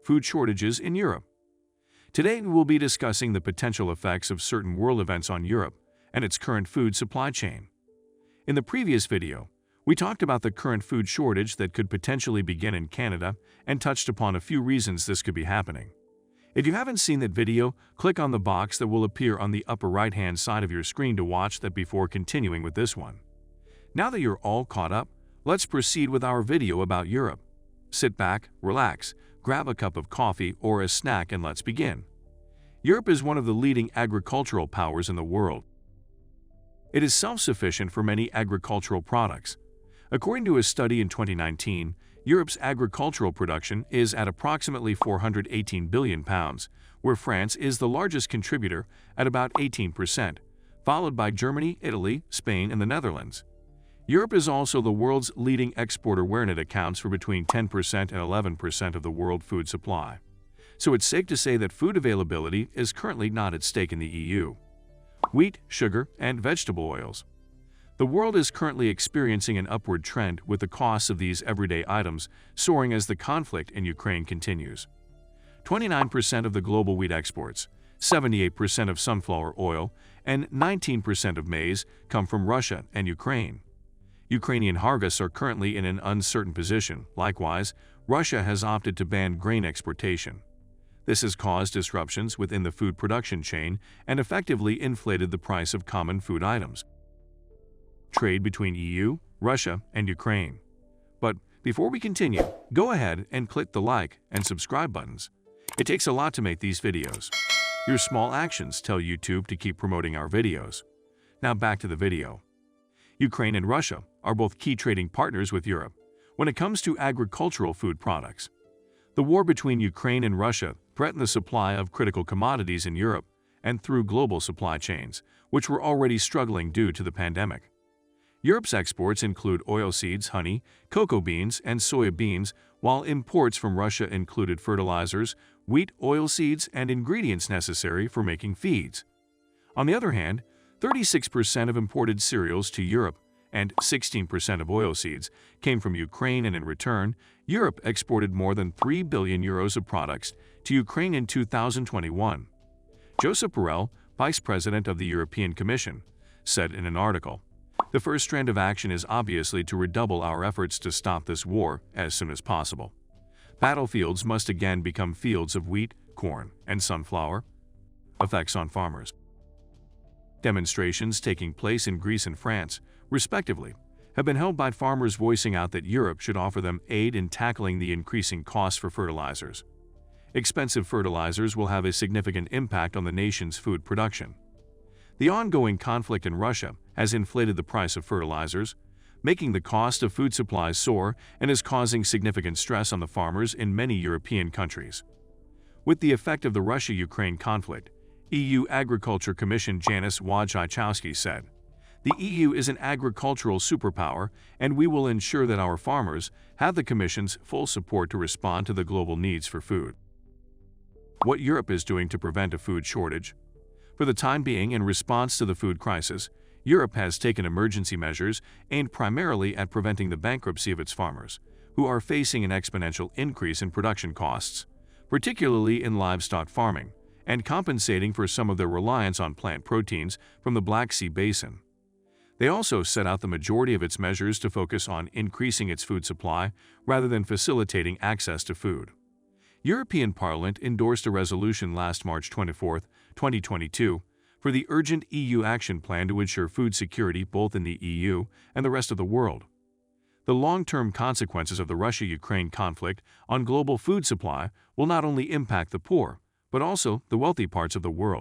food shortages in Europe. Today, we will be discussing the potential effects of certain world events on Europe and its current food supply chain. In the previous video, we talked about the current food shortage that could potentially begin in Canada and touched upon a few reasons this could be happening. If you haven't seen that video, click on the box that will appear on the upper right-hand side of your screen to watch that before continuing with this one. Now that you're all caught up, let's proceed with our video about Europe. Sit back, relax, grab a cup of coffee or a snack and let's begin. Europe is one of the leading agricultural powers in the world. It is self-sufficient for many agricultural products. According to a study in 2019, Europe's agricultural production is at approximately £418 billion, where France is the largest contributor at about 18%, followed by Germany, Italy, Spain, and the Netherlands. Europe is also the world's leading exporter, wherein it accounts for between 10% and 11% of the world food supply. So it's safe to say that food availability is currently not at stake in the EU. Wheat, sugar, and vegetable oils. The world is currently experiencing an upward trend, with the costs of these everyday items soaring as the conflict in Ukraine continues. 29% of the global wheat exports, 78% of sunflower oil, and 19% of maize come from Russia and Ukraine. Ukrainian harvests are currently in an uncertain position. Likewise, Russia has opted to ban grain exportation. This has caused disruptions within the food production chain and effectively inflated the price of common food items. Trade between EU, Russia, and Ukraine. But before we continue, go ahead and click the like and subscribe buttons. It takes a lot to make these videos. Your small actions tell YouTube to keep promoting our videos. Now back to the video. Ukraine and Russia are both key trading partners with Europe when it comes to agricultural food products. The war between Ukraine and Russia threatened the supply of critical commodities in Europe and through global supply chains, which were already struggling due to the pandemic. Europe's exports include oilseeds, honey, cocoa beans, and soya beans, while imports from Russia included fertilizers, wheat, oilseeds, and ingredients necessary for making feeds. On the other hand, 36% of imported cereals to Europe and 16% of oilseeds came from Ukraine, and in return, Europe exported more than €3 billion of products to Ukraine in 2021. Josep Borrell, Vice President of the European Commission, said in an article, "The first strand of action is obviously to redouble our efforts to stop this war as soon as possible. Battlefields must again become fields of wheat, corn, and sunflower." Effects on farmers. Demonstrations taking place in Greece and France, respectively, have been held by farmers voicing out that Europe should offer them aid in tackling the increasing costs for fertilizers. Expensive fertilizers will have a significant impact on the nation's food production. The ongoing conflict in Russia has inflated the price of fertilizers, making the cost of food supplies soar, and is causing significant stress on the farmers in many European countries. With the effect of the Russia-Ukraine conflict, EU Agriculture Commissioner Janusz Wojciechowski said, "The EU is an agricultural superpower, and we will ensure that our farmers have the Commission's full support to respond to the global needs for food." What Europe is doing to prevent a food shortage. For the time being, in response to the food crisis, Europe has taken emergency measures aimed primarily at preventing the bankruptcy of its farmers, who are facing an exponential increase in production costs, particularly in livestock farming, and compensating for some of their reliance on plant proteins from the Black Sea basin. They also set out the majority of its measures to focus on increasing its food supply rather than facilitating access to food. European Parliament endorsed a resolution last March 24, 2022, for the urgent EU action plan to ensure food security both in the EU and the rest of the world. The long-term consequences of the Russia-Ukraine conflict on global food supply will not only impact the poor, but also the wealthy parts of the world.